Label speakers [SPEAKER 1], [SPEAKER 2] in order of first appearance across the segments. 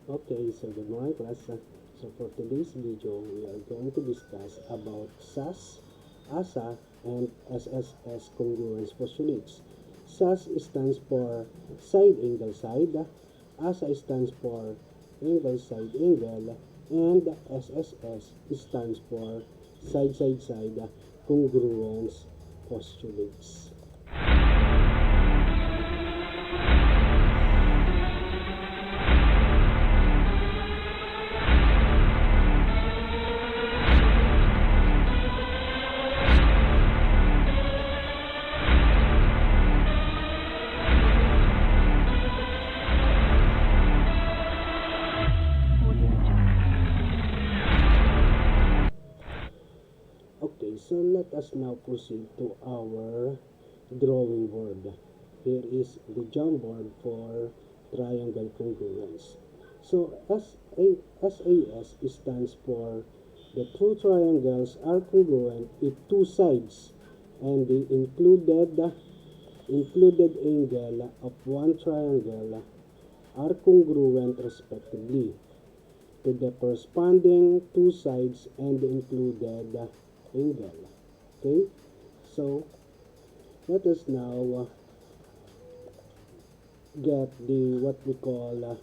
[SPEAKER 1] Okay, so good morning class. So for today's video, we are going to discuss about SAS, ASA, and SSS congruence postulates. SAS stands for side angle side, ASA stands for angle side angle, and SSS stands for side side side congruence postulates. Okay, so let us now proceed to our drawing board. Here is the jump board for triangle congruence. So SAS stands for the two triangles are congruent if two sides and the included angle of one triangle are congruent respectively to the corresponding two sides and the included angle. Okay, so let us now get the what we call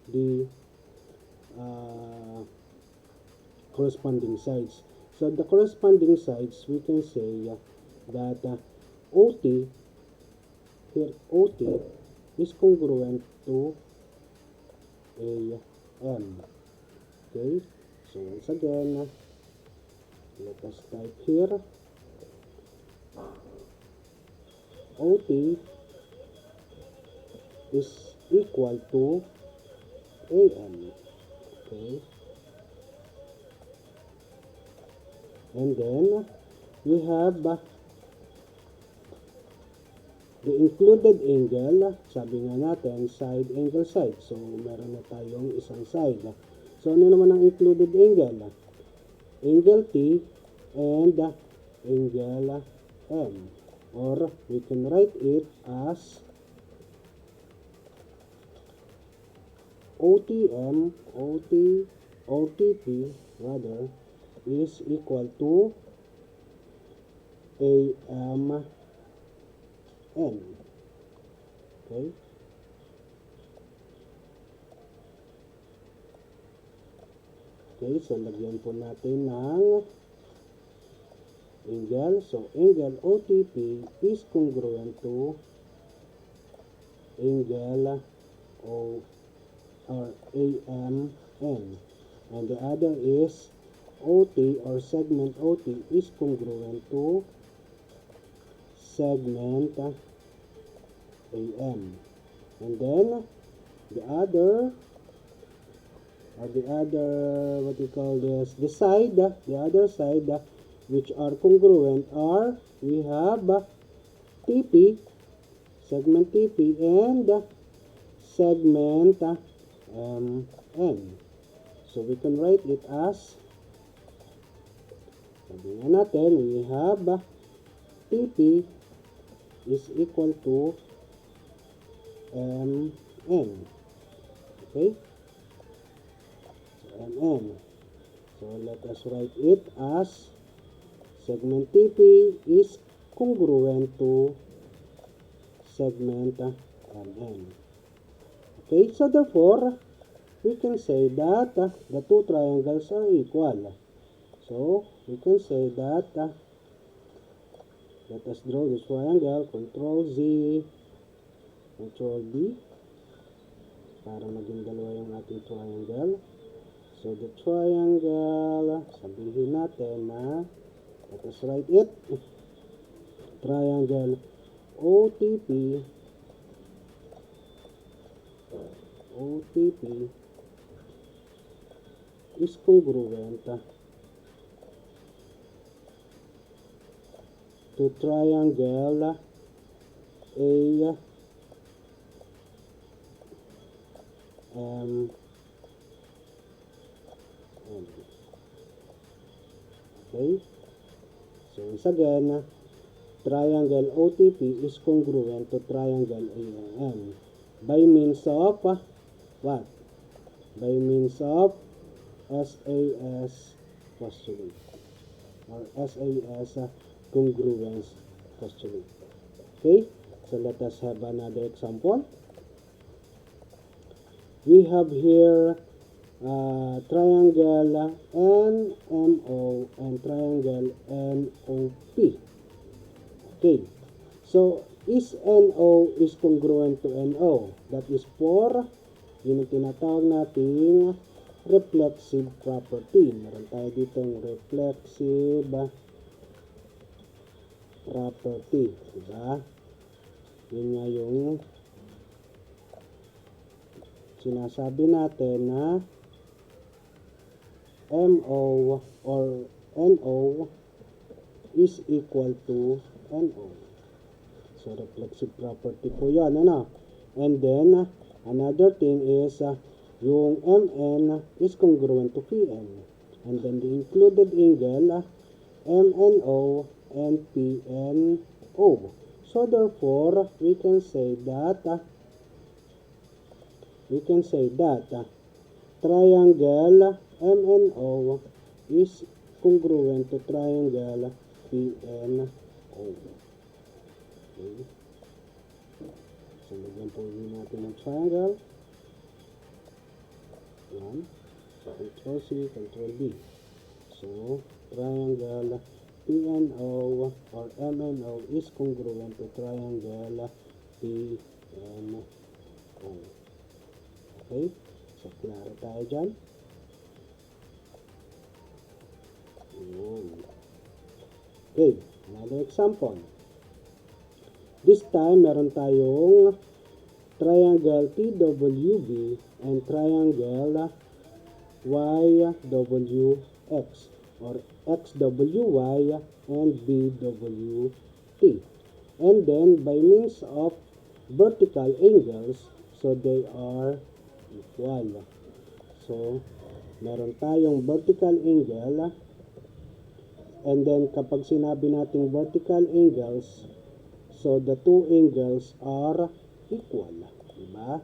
[SPEAKER 1] the corresponding sides. So the corresponding sides, we can say that OT, here OT is congruent to AM. Okay, so once again, let us type here OT is equal to AM. Okay, and then we have the included angle. Sabi nga natin side angle side, so meron na tayong isang side. So ano naman ang included angle? Angle T and angle M, or we can write it as OTP rather is equal to AMN. Okay, okay, so lagyan po natin ng angle. So angle OTP is congruent to angle O or AMN, and the other is OT or segment OT is congruent to segment AM. And then the other what we call this, the other side which are congruent are, we have TP, segment TP, and segment MN. So we can write it as, sabi nga natin, we have TP is equal to MN. Okay, so MN. So let us write it as segment TP is congruent to segment MN. Okay, so therefore we can say that the two triangles are equal. So we can say that let us draw this triangle. Control Z, Control D, para maging dalawa yung ating triangle. So the triangle, sabihin natin na, let us write it, triangle OTP is congruent to triangle AMN. Okay, so once again, triangle OTP is congruent to triangle AMN by means of what? by means of SAS postulate or SAS congruence postulate. Okay, so let us have another example. We have here triangle NMO and triangle NOP. Okay, so is NO is congruent to NO? That is for yun ang tinatawag nating reflexive property. Meron tayo ditong reflexive property. Diba? Yun nga yung sinasabi natin na MO or NO is equal to NO. So, reflexive property po yan, ano? And then, another thing is, yung MN is congruent to PN. And then, the included angle, MNO and PNO. So, therefore, we can say that triangle MNO is congruent to triangle PNO. Okay. So, lagyan po natin ng triangle. Yan. So, Ctrl C, Ctrl V. So, triangle PNO or MNO is congruent to triangle PNO. Okay. So, klaro tayo dyan. Okay. Another example. This time, meron tayong triangle TWB and triangle YWX or XWY and BWT. And then, by means of vertical angles, so they are equal. So, meron tayong vertical angle and then kapag sinabi nating vertical angles, so, the two angles are equal. Diba?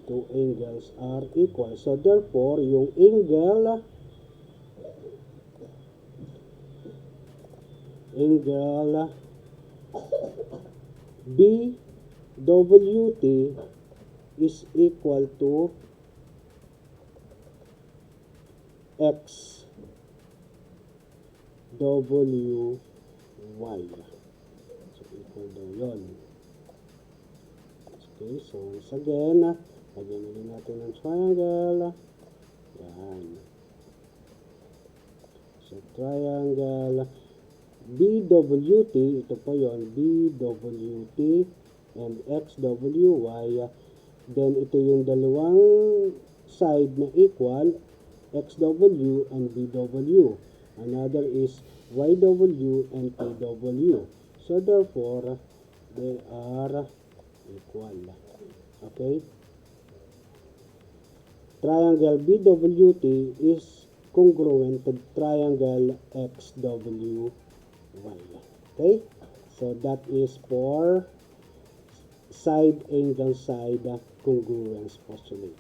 [SPEAKER 1] Two angles are equal. So, therefore, yung angle BWT is equal to XWY. Equal daw yun. Okay, so once again, lagyan ulit natin ng triangle. Yan. So, triangle BWT, ito po yun, BWT and XWY. Then, ito yung dalawang side na equal, XW and BW. Another is YW and PW. So, therefore, they are equal. Okay? Triangle BWT is congruent to triangle XWY. Okay? So, that is for side angle side congruence postulate.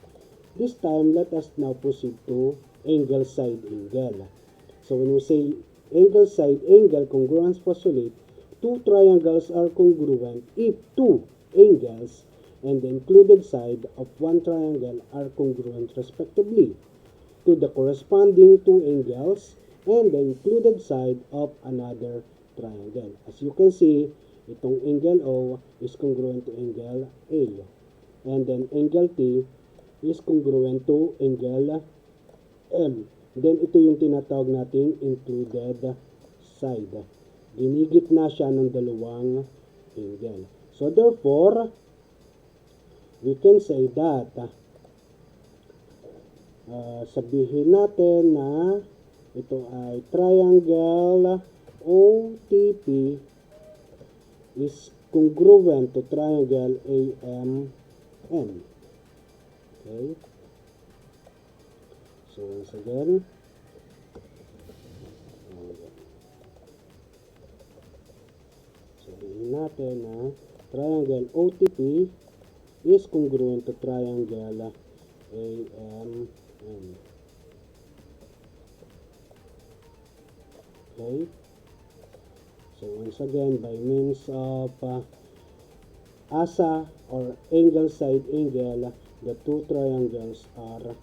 [SPEAKER 1] This time, let us now proceed to angle side angle. So, when we say angle side angle congruence postulate, two triangles are congruent if two angles and the included side of one triangle are congruent respectively to the corresponding two angles and the included side of another triangle. As you can see, itong angle O is congruent to angle A. And then angle T is congruent to angle M. Then ito yung tinatawag nating included side. Ginigit na siya ng dalawang angle. So, therefore, we can say that, sabihin natin na ito ay triangle OTP is congruent to triangle AMN. Okay? So, once again, sabihin natin na triangle OTP is congruent to triangle AMN. Okay, so once again, by means of ASA or angle side angle, the two triangles are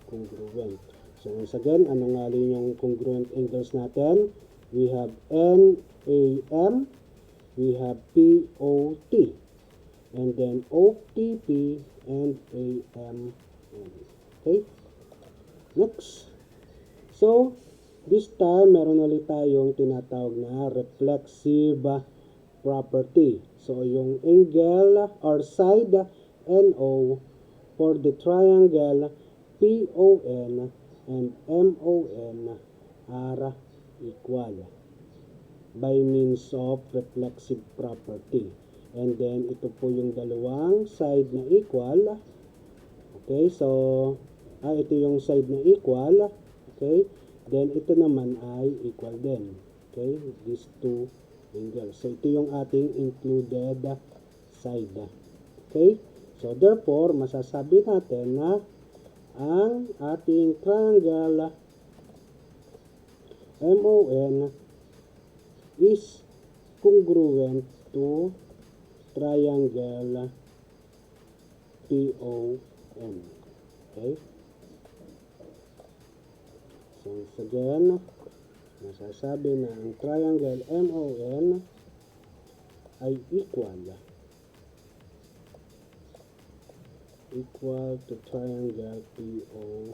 [SPEAKER 1] congruent. So once again, ano nga rin yung congruent angles natin? We have NAM, we have POT, and then OTP and AMN. Okay? Next. So, this time, meron ulit tayong tinatawag na reflexive property. So, yung angle or side NO for the triangle PON and MON are equal by means of reflexive property. And then, ito po yung dalawang side na equal. Okay, so, ito yung side na equal. Okay, then ito naman ay equal din. Okay, these two angles. So, ito yung ating included side. Okay, so therefore, masasabi natin na ang ating triangle MON is congruent to triangle PON. Okay? So, once again, masasabi na ang triangle MON ay equal to triangle PON.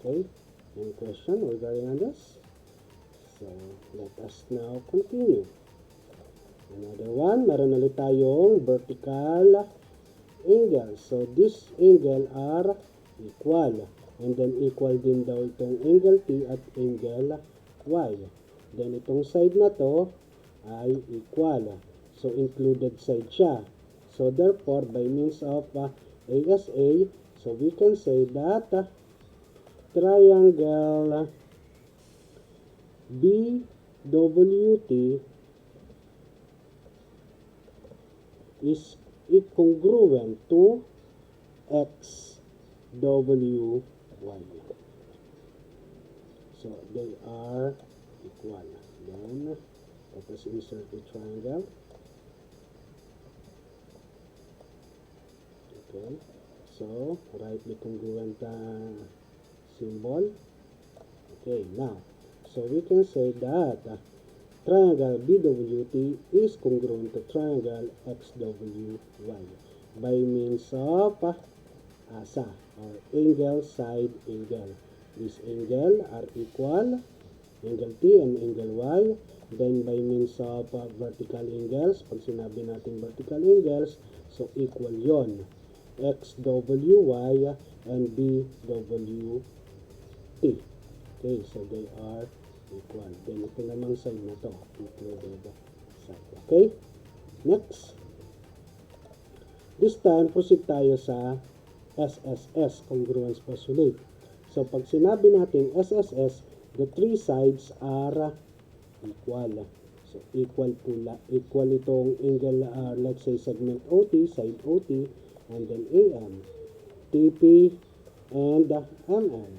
[SPEAKER 1] Okay? Any question regarding on this? So, let us now continue. Another one, meron ulit tayong vertical angle. So, this angle are equal. And then, equal din daw itong angle T at angle Y. Then, itong side na to ay equal. So, included side siya. So, therefore, by means of ASA, so we can say that triangle BWT is congruent to XWY. So, they are equal. Then, let us insert the triangle. Okay. So, write the congruent symbol. Okay, now, so we can say that triangle BWT is congruent to triangle XWY by means of ASA or angle side angle. This angle are equal, angle T and angle Y. Then by means of vertical angles, pag sinabi natin vertical angles, so equal yon XWY and BWT. Okay, so they are equal. Then ito namang side na to, included side. Okay, next. This time, proceed tayo sa SSS, Congruence Postulate. So, pag sinabi natin SSS, the three sides are equal. So, equal itong angle, let's say segment OT, side OT, and then AM, TP, and MN.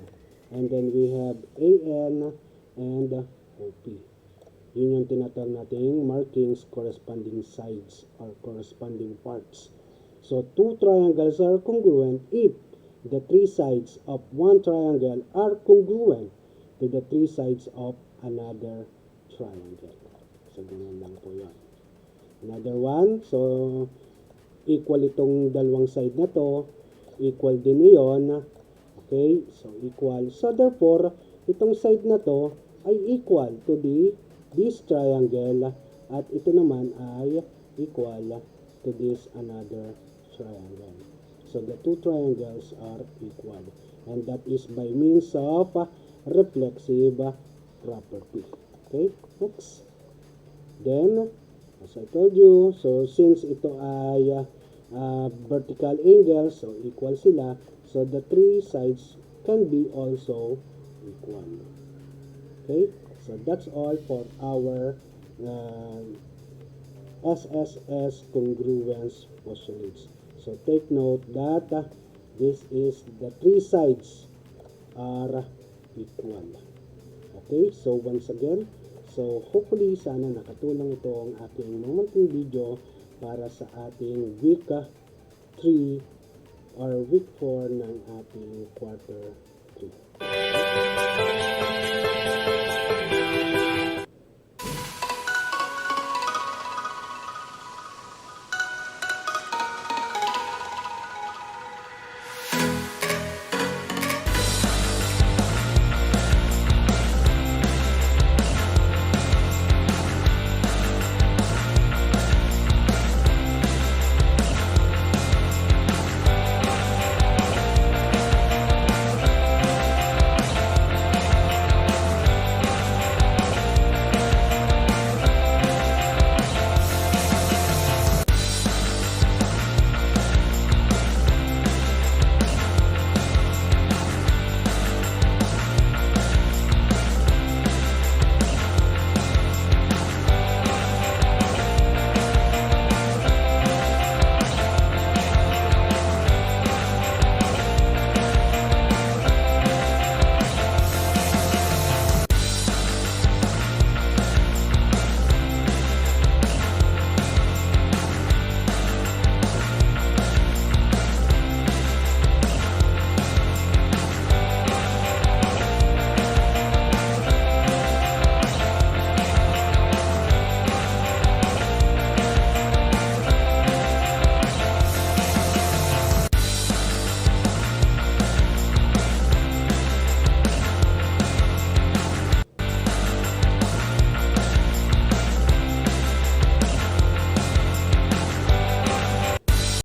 [SPEAKER 1] And then we have AN and OP. Yun yung tinatawag nating markings corresponding sides or corresponding parts. So, two triangles are congruent if the three sides of one triangle are congruent to the three sides of another triangle. So, ganyan lang po yun. Another one, so, equal itong dalawang side na to, equal din yun. Okay, so equal. So, therefore, itong side na to ay equal to this triangle at ito naman ay equal to this another triangle. So, the two triangles are equal. And that is by means of reflexive property. Okay, next. Then, as I told you, so since ito ay vertical angle, so equal sila. So, the three sides can be also equal. Okay, so that's all for our SSS congruence postulates. So take note that this is the three sides are equal. Okay, so once again, so hopefully sana nakatulong ito ang aking munting video para sa ating week 3 or week 4 ng ating quarter 3. Okay?